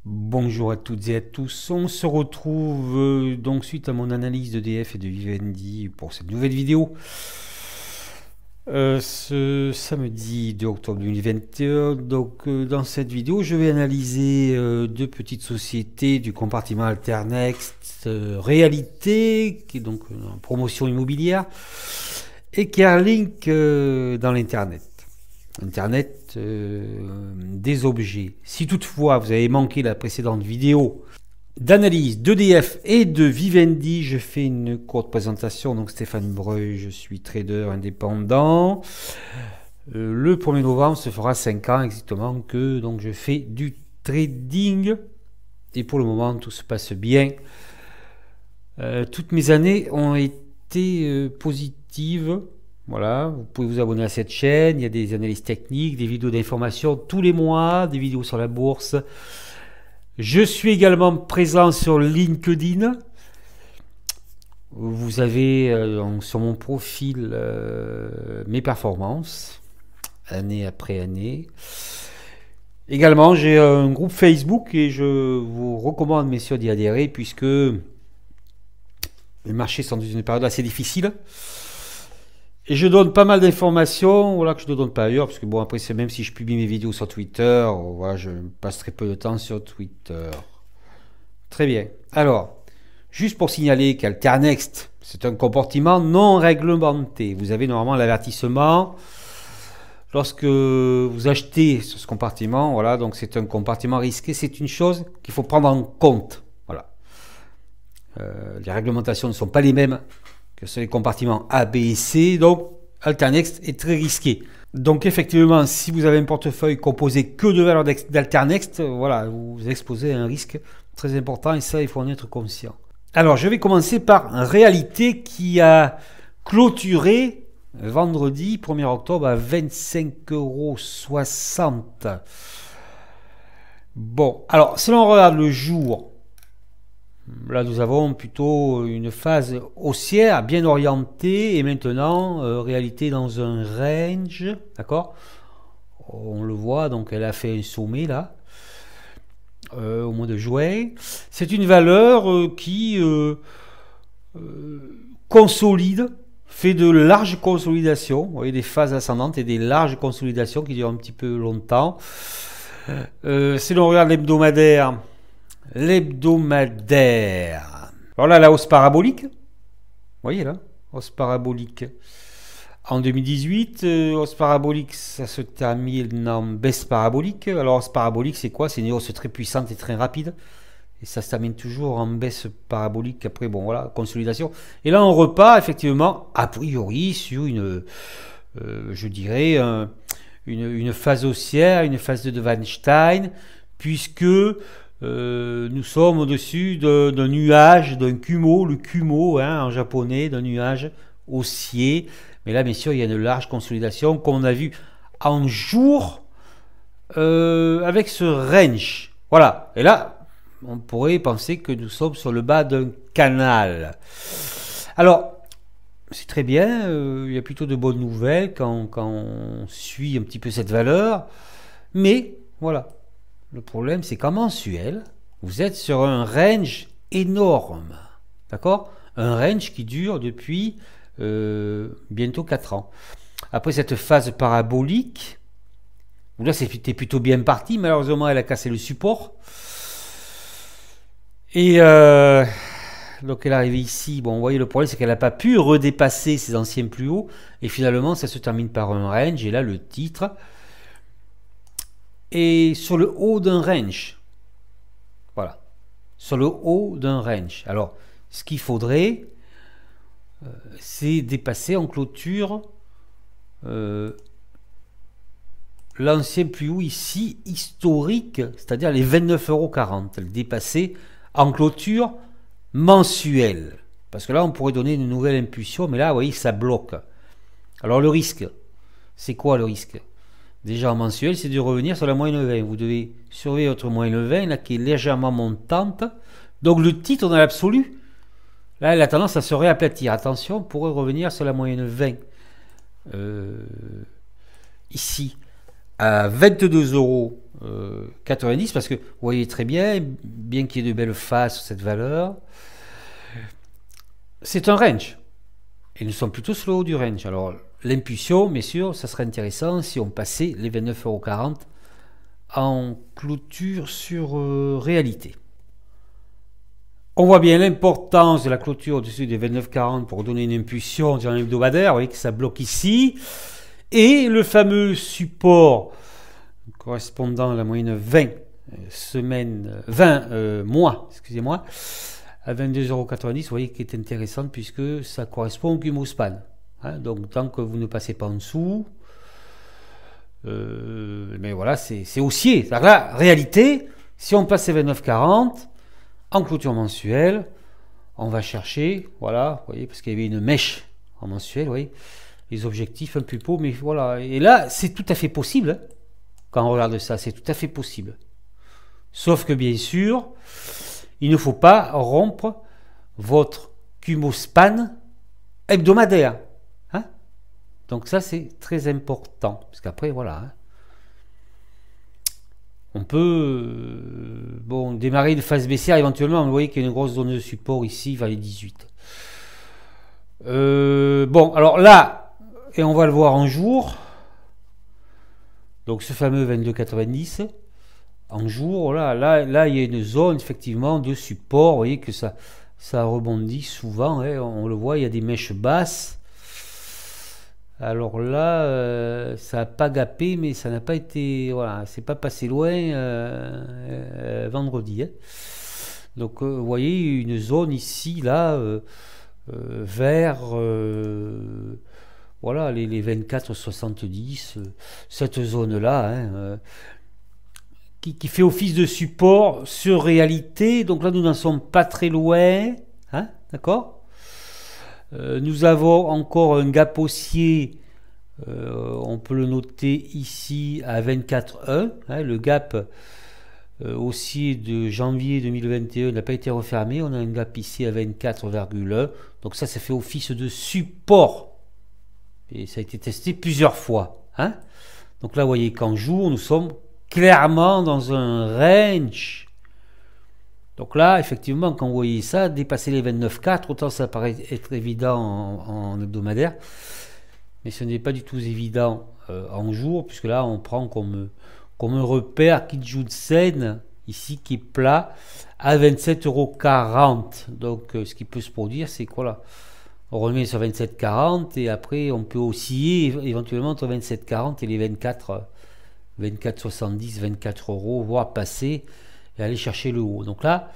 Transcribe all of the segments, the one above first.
Bonjour à toutes et à tous, on se retrouve donc suite à mon analyse d'EDF et de Vivendi pour cette nouvelle vidéo. Ce samedi 2 octobre 2021, dans cette vidéo je vais analyser deux petites sociétés du compartiment Alternext, Réalité, qui est donc en promotion immobilière, et Kerlink dans l'Internet. Internet des objets. Si toutefois vous avez manqué la précédente vidéo d'analyse d'EDF et de Vivendi, je fais une courte présentation. Donc Stéphane Breuil, je suis trader indépendant. Le 1er novembre, se fera 5 ans exactement que donc je fais du trading. Et pour le moment, tout se passe bien. Toutes mes années ont été positives. Voilà, vous pouvez vous abonner à cette chaîne, il y a des analyses techniques, des vidéos d'information tous les mois, des vidéos sur la bourse. Je suis également présent sur LinkedIn. Vous avez sur mon profil mes performances, année après année. Également, j'ai un groupe Facebook et je vous recommande, messieurs, d'y adhérer puisque les marchés sont dans une période assez difficile. Et je donne pas mal d'informations, voilà, que je ne donne pas ailleurs, parce que bon, après, même si je publie mes vidéos sur Twitter, voilà, je passe très peu de temps sur Twitter. Très bien. Alors, juste pour signaler qu'Alternext, c'est un comportement non réglementé. Vous avez normalement l'avertissement lorsque vous achetez sur ce compartiment, voilà, donc c'est un compartiment risqué, c'est une chose qu'il faut prendre en compte. Voilà. Les réglementations ne sont pas les mêmes que sur les compartiments A, B et C, donc Alternext est très risqué. Donc effectivement, si vous avez un portefeuille composé que de valeurs d'Alternext, voilà, vous vous exposez à un risque très important et ça, il faut en être conscient. Alors, je vais commencer par Réalité qui a clôturé vendredi 1er octobre à 25,60 €. Bon, alors, si l'on regarde le jour, là, nous avons plutôt une phase haussière bien orientée et maintenant Réalité dans un range, d'accord. On le voit, donc elle a fait un sommet là au mois de juin. C'est une valeur qui consolide, fait de larges consolidations. Vous voyez des phases ascendantes et des larges consolidations qui durent un petit peu longtemps. Si l'on regarde l'hebdomadaire, alors là, la hausse parabolique. Vous voyez là, hausse parabolique. En 2018, hausse parabolique, ça se termine en baisse parabolique. Alors, hausse parabolique, c'est quoi? C'est une hausse très puissante et très rapide. Et ça se termine toujours en baisse parabolique. Après, bon, voilà, consolidation. Et là, on repart effectivement, a priori, sur une, je dirais, une phase haussière, une phase de Weinstein, puisque nous sommes au-dessus d'un nuage, d'un kumo, le kumo hein, en japonais, d'un nuage haussier. Mais là, bien sûr, il y a une large consolidation qu'on a vu en jour avec ce range. Voilà. Et là, on pourrait penser que nous sommes sur le bas d'un canal. Alors, c'est très bien. Il y a plutôt de bonnes nouvelles quand on suit un petit peu cette valeur. Mais, voilà. Le problème, c'est qu'en mensuel, vous êtes sur un range énorme. D'accord? Un range qui dure depuis bientôt 4 ans. Après cette phase parabolique, là, c'était plutôt bien parti. Malheureusement, elle a cassé le support. Et donc, elle est arrivée ici. Bon, vous voyez, le problème, c'est qu'elle n'a pas pu redépasser ses anciens plus hauts. Et finalement, ça se termine par un range. Et là, le titre et sur le haut d'un range. Voilà. Sur le haut d'un range. Alors, ce qu'il faudrait, c'est dépasser en clôture l'ancien plus haut ici, historique, c'est-à-dire les 29,40 €. Le dépasser en clôture mensuelle. Parce que là, on pourrait donner une nouvelle impulsion, mais là, vous voyez, ça bloque. Alors, le risque, c'est quoi le risque? Déjà en mensuel, c'est de revenir sur la moyenne 20. Vous devez surveiller votre moyenne 20, là, qui est légèrement montante. Donc le titre dans l'absolu, là, elle a tendance à se réaplatir. Attention, on pourrait revenir sur la moyenne 20. Ici, à 22 € 90 parce que vous voyez très bien, bien qu'il y ait de belles faces sur cette valeur, c'est un range. Et nous sommes plutôt sur le haut du range. Alors l'impulsion, bien sûr, ça serait intéressant si on passait les 29,40 € en clôture sur réalité. On voit bien l'importance de la clôture au-dessus des 29,40 pour donner une impulsion sur un hebdomadaire. Vous voyez que ça bloque ici. Et le fameux support correspondant à la moyenne 20 mois, excusez-moi, à 22,90 €, vous voyez qui est intéressante puisque ça correspond au Gumospan. Hein, donc tant que vous ne passez pas en dessous, mais voilà, c'est haussier. Alors là, réalité, si on passe les 29,40 en clôture mensuelle, on va chercher, voilà, vous voyez, parce qu'il y avait une mèche en mensuel, vous voyez, les objectifs un peu plus mais voilà. Et là, c'est tout à fait possible. Hein, quand on regarde ça, c'est tout à fait possible. Sauf que bien sûr, il ne faut pas rompre votre Gumospan hebdomadaire. Hein, donc ça, c'est très important. Parce qu'après, voilà. Hein, on peut démarrer une phase baissière éventuellement. Vous voyez qu'il y a une grosse zone de support ici vers les 18. Alors là, et on va le voir en jour. Donc ce fameux 22,90 en jour, là, il y a une zone effectivement de support. Vous voyez que ça rebondit souvent. Hein, on le voit, il y a des mèches basses. Alors là, ça n'a pas gapé, mais ça n'a pas été, voilà, c'est pas passé loin vendredi. Hein. Donc vous voyez une zone ici, là, vers voilà, les 24,70, cette zone-là, hein, qui fait office de support sur réalité. Donc là, nous n'en sommes pas très loin, hein, d'accord. Nous avons encore un gap haussier, on peut le noter ici à 24,1. Hein, le gap haussier de janvier 2021 n'a pas été refermé. On a un gap ici à 24,1. Donc ça fait office de support. Et ça a été testé plusieurs fois. Hein. Donc là, vous voyez qu'en jour, nous sommes clairement dans un range. Donc là, effectivement, quand vous voyez ça, dépasser les 29,4, autant ça paraît être évident en hebdomadaire, mais ce n'est pas du tout évident en jour, puisque là, on prend comme repère Kijun-sen, ici, qui est plat, à 27,40 €. Donc, ce qui peut se produire, c'est quoi là? On remet sur 27,40 et après, on peut osciller éventuellement entre 27,40 et les 24,70, 24 €, voire passer et aller chercher le haut. Donc là,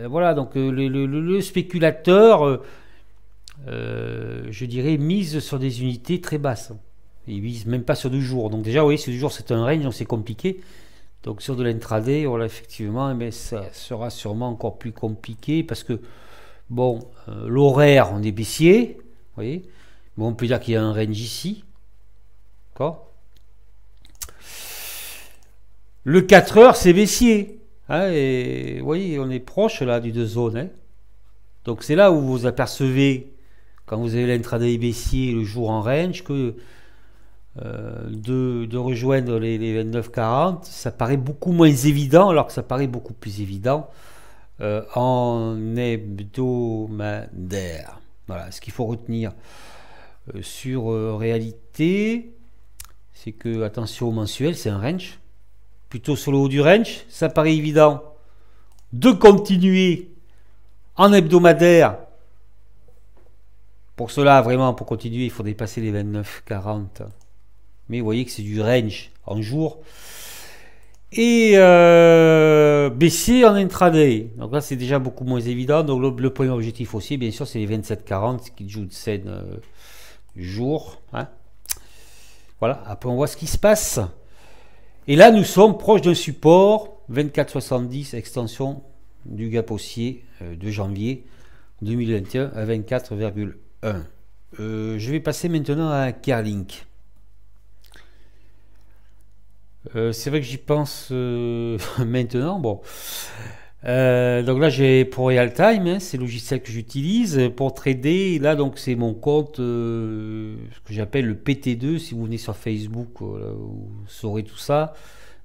voilà, donc le spéculateur, je dirais, mise sur des unités très basses. Il mise même pas sur du jour. Donc déjà, vous voyez, sur du jour, c'est un range, donc c'est compliqué. Donc sur de l'intraday, voilà, effectivement, mais ça sera sûrement encore plus compliqué parce que, bon, l'horaire, on est baissier, vous voyez. Bon, on peut dire qu'il y a un range ici. D'accord. Le 4 heures, c'est baissier. Hein, et vous voyez, on est proche là du 2 zones. Hein. Donc c'est là où vous apercevez, quand vous avez l'intraday baissier le jour en range, que de rejoindre les 29,40, ça paraît beaucoup moins évident, alors que ça paraît beaucoup plus évident en hebdomadaire. Voilà, ce qu'il faut retenir sur réalité, c'est que, attention au mensuel, c'est un range. Plutôt sur le haut du range, ça paraît évident de continuer en hebdomadaire. Pour cela, vraiment, pour continuer, il faut dépasser les 29,40. Mais vous voyez que c'est du range en jour. Et baissier en intraday. Donc là, c'est déjà beaucoup moins évident. Donc le premier objectif aussi, bien sûr, c'est les 27,40 qui jouent de scène jour. Hein. Voilà, après on voit ce qui se passe. Et là, nous sommes proches d'un support, 24,70, extension du gap haussier de janvier 2021 à 24,1. Je vais passer maintenant à Kerlink. C'est vrai que j'y pense maintenant. Bon, Donc là, j'ai pour Realtime, hein, c'est le logiciel que j'utilise pour trader. Là, donc c'est mon compte, ce que j'appelle le PT2. Si vous venez sur Facebook, vous saurez tout ça.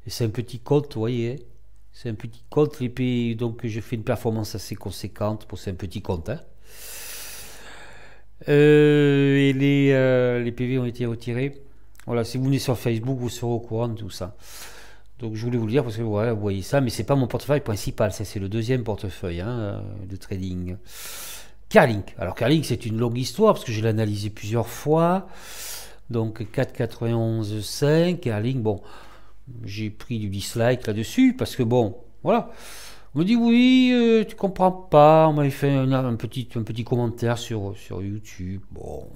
Et c'est un petit compte, vous voyez, hein. C'est un petit compte. Donc je fais une performance assez conséquente pour c'est un petit compte, hein. Et les PV ont été retirés. Voilà, si vous venez sur Facebook, vous serez au courant de tout ça. Donc je voulais vous le dire parce que voilà, vous voyez ça, mais c'est pas mon portefeuille principal, ça c'est le deuxième portefeuille, hein, de trading. Carlink. Alors Carlink, c'est une longue histoire parce que je l'ai analysé plusieurs fois. Donc 4,91,5, Carlink, bon, j'ai pris du dislike là-dessus parce que bon, voilà. On me dit oui, tu comprends pas. On m'avait fait un petit commentaire sur YouTube. Bon,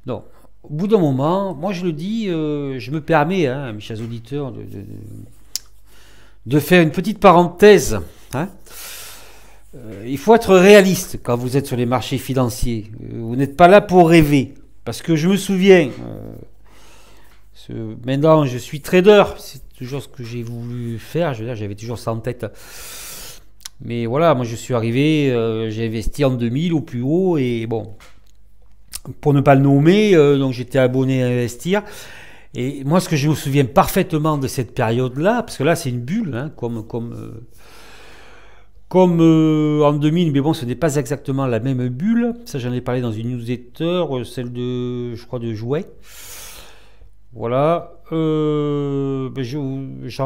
non. Au bout d'un moment, moi je le dis, je me permets, hein, mes chers auditeurs, de faire une petite parenthèse, hein. Il faut être réaliste quand vous êtes sur les marchés financiers. Vous n'êtes pas là pour rêver. Parce que je me souviens, maintenant je suis trader, c'est toujours ce que j'ai voulu faire, je veux dire, j'avais toujours ça en tête. Mais voilà, moi je suis arrivé, j'ai investi en 2000 au plus haut et bon, pour ne pas le nommer, donc j'étais abonné à investir. Et moi, ce que je me souviens parfaitement de cette période-là, parce que là, c'est une bulle, hein, comme en 2000, mais bon, ce n'est pas exactement la même bulle. Ça, j'en ai parlé dans une newsletter, celle de, je crois, de Jouet. Voilà. J'en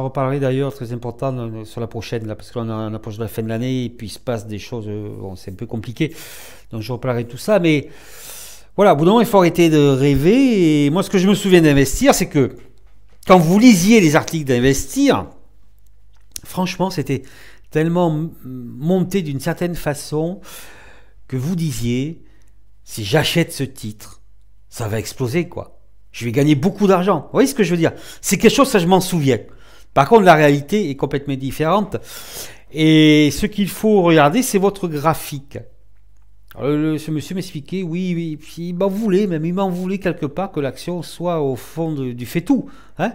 reparlerai d'ailleurs, très important, sur la prochaine, là, parce qu'on approche de la fin de l'année, et puis il se passe des choses, bon, c'est un peu compliqué. Donc, je reparlerai de tout ça, mais voilà, au bout d'un moment, il faut arrêter de rêver. Et moi, ce que je me souviens d'investir, c'est que quand vous lisiez les articles d'investir, franchement, c'était tellement monté d'une certaine façon que vous disiez, si j'achète ce titre, ça va exploser, quoi. Je vais gagner beaucoup d'argent. Vous voyez ce que je veux dire? C'est quelque chose, ça je m'en souviens. Par contre, la réalité est complètement différente. Et ce qu'il faut regarder, c'est votre graphique. Ce monsieur m'expliquait, oui, il m'en voulait, même il m'en voulait quelque part que l'action soit au fond du fait tout, hein.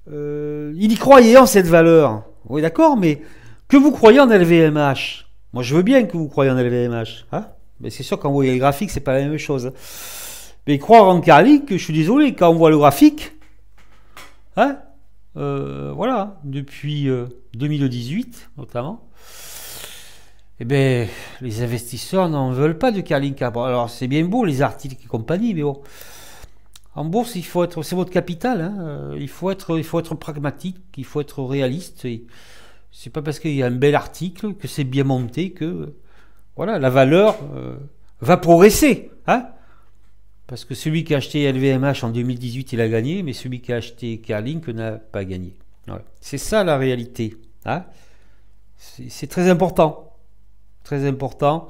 Il y croyait en cette valeur. Oui, d'accord, mais que vous croyez en LVMH, moi je veux bien que vous croyez en LVMH, hein, mais c'est sûr quand vous voyez le graphique, c'est pas la même chose. Mais croire en Carlink, je suis désolé, quand on voit le graphique, hein, voilà, depuis 2018 notamment, eh ben, les investisseurs n'en veulent pas de Carlink. Alors c'est bien beau les articles et compagnie, mais bon, en bourse il faut être, c'est votre capital, hein, il faut être pragmatique, il faut être réaliste. Et c'est pas parce qu'il y a un bel article que c'est bien monté que voilà, la valeur va progresser, hein. Parce que celui qui a acheté LVMH en 2018, il a gagné, mais celui qui a acheté Carlink n'a pas gagné. Voilà. C'est ça la réalité, hein. C'est très important. Très important.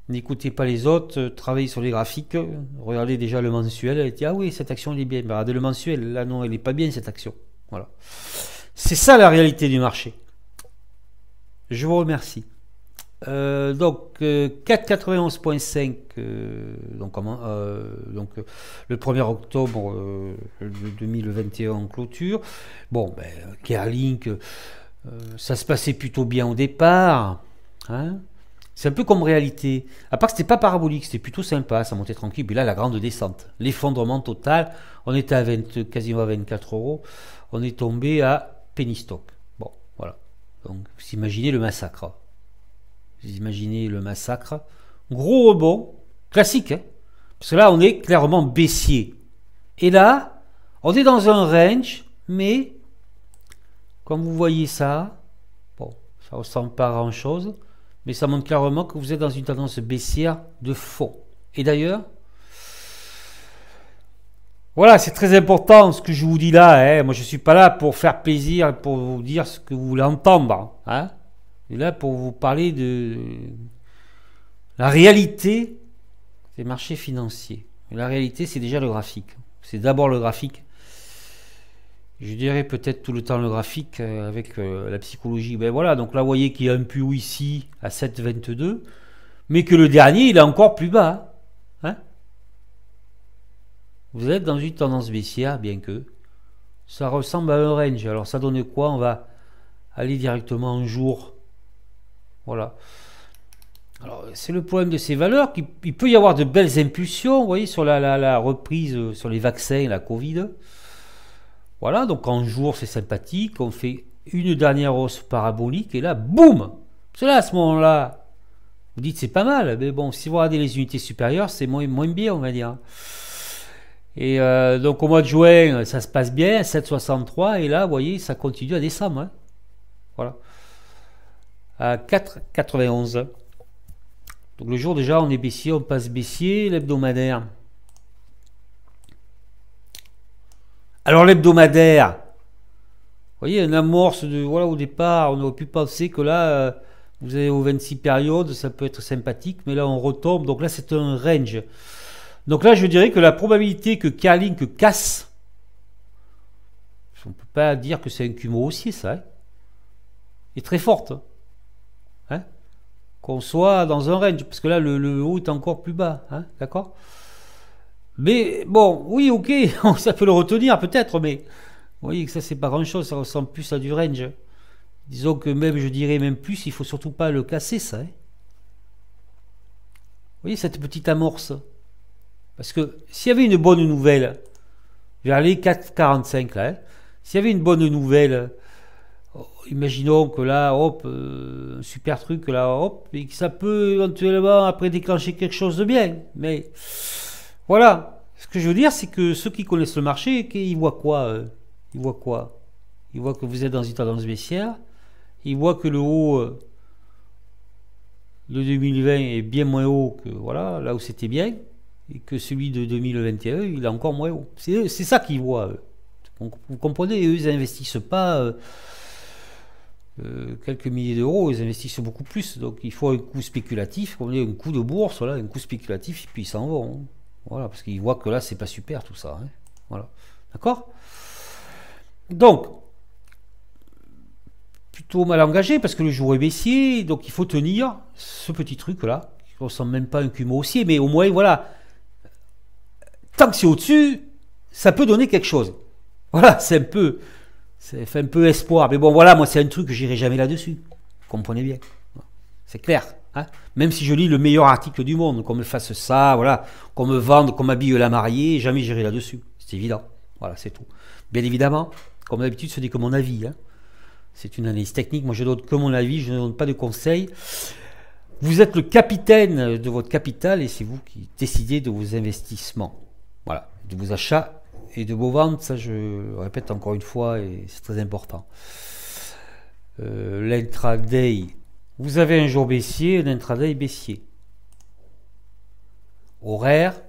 N'écoutez pas les autres, travaillez sur les graphiques, regardez déjà le mensuel, et dites, ah oui, cette action elle est bien. Ben, regardez le mensuel, là non, elle n'est pas bien cette action. Voilà. C'est ça la réalité du marché. Je vous remercie. Donc 4,91,5 donc le 1er octobre 2021 en clôture. Bon, ben, Carlink, ça se passait plutôt bien au départ, hein. C'est un peu comme réalité. À part que c'était pas parabolique, c'était plutôt sympa, ça montait tranquille. Puis là, la grande descente, l'effondrement total. On était à quasiment à 24 euros. On est tombé à penny stock. Bon, voilà. Donc, vous imaginez le massacre. Vous imaginez le massacre. Gros rebond, classique, hein. Parce que là, on est clairement baissier. Et là, on est dans un range, mais comme vous voyez ça, bon, ça ressemble pas à grand chose. Mais ça montre clairement que vous êtes dans une tendance baissière de fond. Et d'ailleurs, voilà, c'est très important ce que je vous dis là, hein. Moi, je ne suis pas là pour faire plaisir, pour vous dire ce que vous voulez entendre, hein. Je suis là pour vous parler de la réalité des marchés financiers. Et la réalité, c'est déjà le graphique. C'est d'abord le graphique. Je dirais peut-être tout le temps le graphique avec la psychologie. Ben voilà, donc là vous voyez qu'il y a un plus haut ici à 7,22, mais que le dernier il est encore plus bas, hein. Vous êtes dans une tendance baissière, bien que ça ressemble à un range. Alors ça donne quoi? On va aller directement en jour. Voilà. Alors, c'est le problème de ces valeurs, qu'il peut y avoir de belles impulsions, vous voyez, sur la reprise, sur les vaccins, la Covid. Voilà, donc en jour, c'est sympathique, on fait une dernière hausse parabolique, et là, boum! Cela, à ce moment-là, vous dites c'est pas mal, mais bon, si vous regardez les unités supérieures, c'est moins bien, on va dire. Et donc au mois de juin, ça se passe bien, 7,63, et là, vous voyez, ça continue à descendre. Hein. Voilà. À 4,91. Donc le jour déjà, on est baissier, on passe baissier, l'hebdomadaire. Alors l'hebdomadaire, vous voyez, une amorce de, voilà, au départ, on aurait pu penser que là, vous avez aux 26 périodes, ça peut être sympathique, mais là on retombe, donc là c'est un range. Donc là je dirais que la probabilité que Carlink casse, on ne peut pas dire que c'est un Kumo haussier ça, hein, est très forte. Hein, qu'on soit dans un range, parce que là le haut est encore plus bas, hein, d'accord? Mais bon, oui, ok, ça peut le retenir peut-être, mais vous voyez que ça c'est pas grand chose, ça ressemble plus à du range. Disons que même, je dirais même plus, il faut surtout pas le casser ça. Hein. Vous voyez cette petite amorce? Parce que s'il y avait une bonne nouvelle, vers les 4,45 là, hein, s'il y avait une bonne nouvelle, imaginons que là, hop, un super truc là, hop, et que ça peut éventuellement après déclencher quelque chose de bien, mais... Voilà, ce que je veux dire, c'est que ceux qui connaissent le marché, ils voient quoi? Ils voient quoi? Ils voient que vous êtes dans une tendance baissière, ils voient que le haut de 2020 est bien moins haut que voilà, là où c'était bien, et que celui de 2021, il est encore moins haut. C'est ça qu'ils voient. Vous comprenez, eux, ils n'investissent pas quelques milliers d'euros, ils investissent beaucoup plus. Donc il faut un coup spéculatif, comme un coup de bourse, voilà, un coup spéculatif, et puis ils s'en vont. Hein. Voilà, parce qu'ils voient que là, c'est pas super tout ça. Hein. Voilà. D'accord? Donc, plutôt mal engagé parce que le jour est baissier, donc il faut tenir ce petit truc-là, qui ne ressemble même pas à un Kumo haussier, mais au moins, voilà. Tant que c'est au-dessus, ça peut donner quelque chose. Voilà, c'est un peu espoir. Mais bon, voilà, moi, c'est un truc que j'irai jamais là-dessus. Vous comprenez bien. C'est clair. Hein, même si je lis le meilleur article du monde, qu'on me fasse ça, voilà, qu'on me vende, qu'on m'habille la mariée, jamais j'irai là-dessus. C'est évident. Voilà, c'est tout. Bien évidemment, comme d'habitude, ce n'est que mon avis. Hein. C'est une analyse technique. Moi, je ne donne que mon avis, je ne donne pas de conseils. Vous êtes le capitaine de votre capital et c'est vous qui décidez de vos investissements. Voilà, de vos achats et de vos ventes. Ça, je le répète encore une fois et c'est très important. L'intraday. Vous avez un jour baissier, un intraday baissier. Horaire,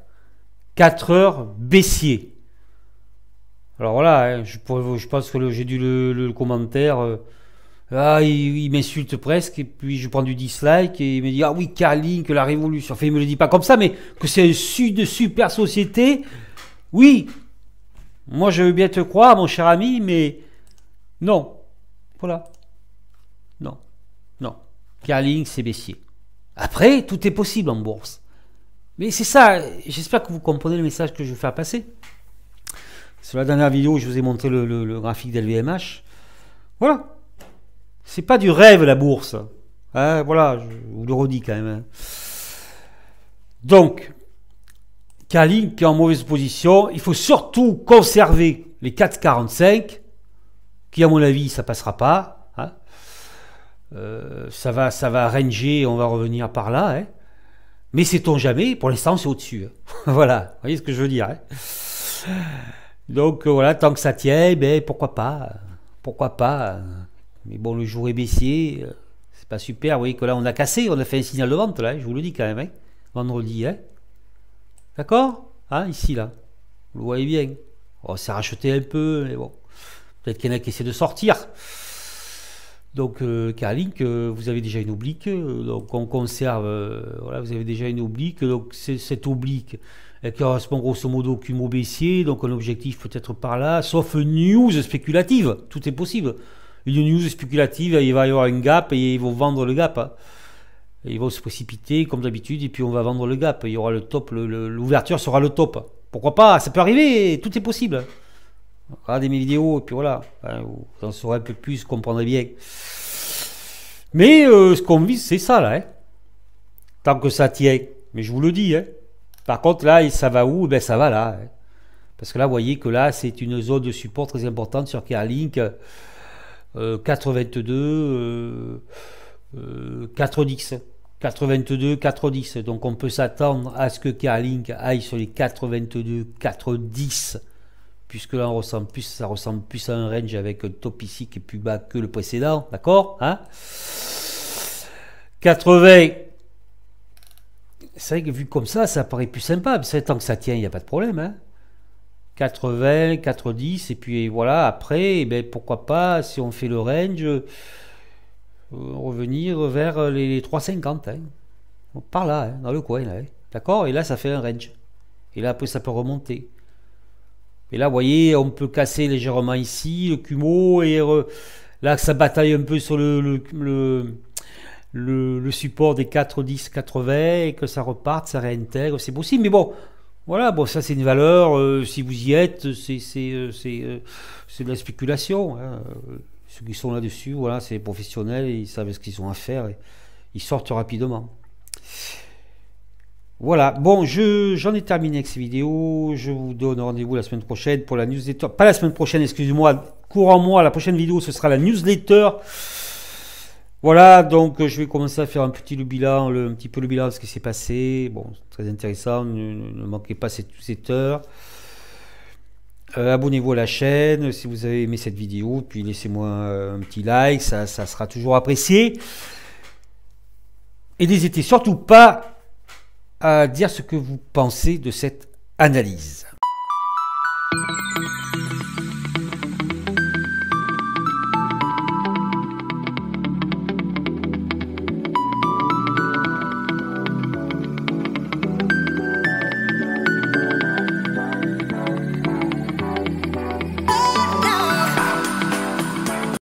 4 heures baissier. Alors voilà, hein, je pense que j'ai dû le commentaire. Il m'insulte presque, et puis je prends du dislike, et il me dit, ah oui, Carlink, la révolution. Enfin, il me le dit pas comme ça, mais que c'est une super société. Oui, moi je veux bien te croire, mon cher ami, mais non. Voilà. Non. Non. Carlink, c'est baissier. Après, tout est possible en bourse. Mais c'est ça, j'espère que vous comprenez le message que je veux faire passer. Sur la dernière vidéo, je vous ai montré le graphique d'LVMH. Voilà. C'est pas du rêve, la bourse. Hein, voilà, je vous le redis quand même. Hein. Donc, Carlink qui est en mauvaise position, il faut surtout conserver les 4,45, qui à mon avis, ça passera pas. Ça va ranger, on va revenir par là, hein. Mais sait-on jamais, pour l'instant c'est au-dessus. Hein. Voilà, vous voyez ce que je veux dire. Hein. Donc voilà, tant que ça tient, ben, pourquoi pas. Mais bon, le jour est baissier, c'est pas super. Vous voyez que là on a cassé, on a fait un signal de vente, là, je vous le dis quand même, hein. Vendredi. Hein. D'accord, hein, ici, là. Vous le voyez bien. On s'est racheté un peu, mais bon. Peut-être qu'il y en a qui essaient de sortir. Donc Carlink, vous avez déjà une oblique, donc on conserve, voilà, vous avez déjà une oblique, donc cette oblique elle correspond grosso modo au Kumo baissier, donc un objectif peut-être par là, sauf une news spéculative, tout est possible. Une news spéculative, il va y avoir une gap et ils vont vendre le gap. Hein. Et ils vont se précipiter comme d'habitude et puis on va vendre le gap. Il y aura le top, l'ouverture sera le top. Pourquoi pas, ça peut arriver, tout est possible. Regardez mes vidéos, et puis voilà. Hein, vous en saurez un peu plus, vous comprendrez bien. Mais ce qu'on vise, c'est ça, là. Hein. Tant que ça tient. Mais je vous le dis. Hein. Par contre, là, ça va où? Ben, ça va là. Hein. Parce que là, vous voyez que là, c'est une zone de support très importante sur Kerlink. 4,22, 4,10. 4,22, 4,10. Donc on peut s'attendre à ce que Kerlink aille sur les 4,22, 4,10. Puisque là, ça ressemble plus à un range avec un top ici qui est plus bas que le précédent. D'accord, hein? 80. C'est vrai que vu comme ça paraît plus sympa. Mais c'est tant que ça tient, il n'y a pas de problème. Hein? 4,20, 4,10. Et puis voilà, après, eh ben, pourquoi pas, si on fait le range, revenir vers les 3,50. Hein? Par là, hein, dans le coin. Hein? D'accord? Et là, ça fait un range. Et là, après, ça peut remonter. Et là, vous voyez, on peut casser légèrement ici, le Kumo, et là, ça bataille un peu sur le support des 4,10, 4,20, et que ça reparte, ça réintègre, c'est possible. Mais bon, voilà, bon, ça c'est une valeur, si vous y êtes, c'est de la spéculation. Hein. Ceux qui sont là-dessus, voilà, c'est les professionnels, ils savent ce qu'ils ont à faire, et ils sortent rapidement. Voilà, bon, j'en ai terminé avec ces vidéos. Je vous donne rendez-vous la semaine prochaine pour la newsletter. Pas la semaine prochaine, excusez-moi, courant mois. La prochaine vidéo, ce sera la newsletter. Voilà, donc je vais commencer à faire un petit peu le bilan de ce qui s'est passé. Bon, c'est très intéressant, ne manquez pas cette heure. Abonnez-vous à la chaîne si vous avez aimé cette vidéo. Puis laissez-moi un petit like, ça sera toujours apprécié. Et n'hésitez surtout pas à dire ce que vous pensez de cette analyse.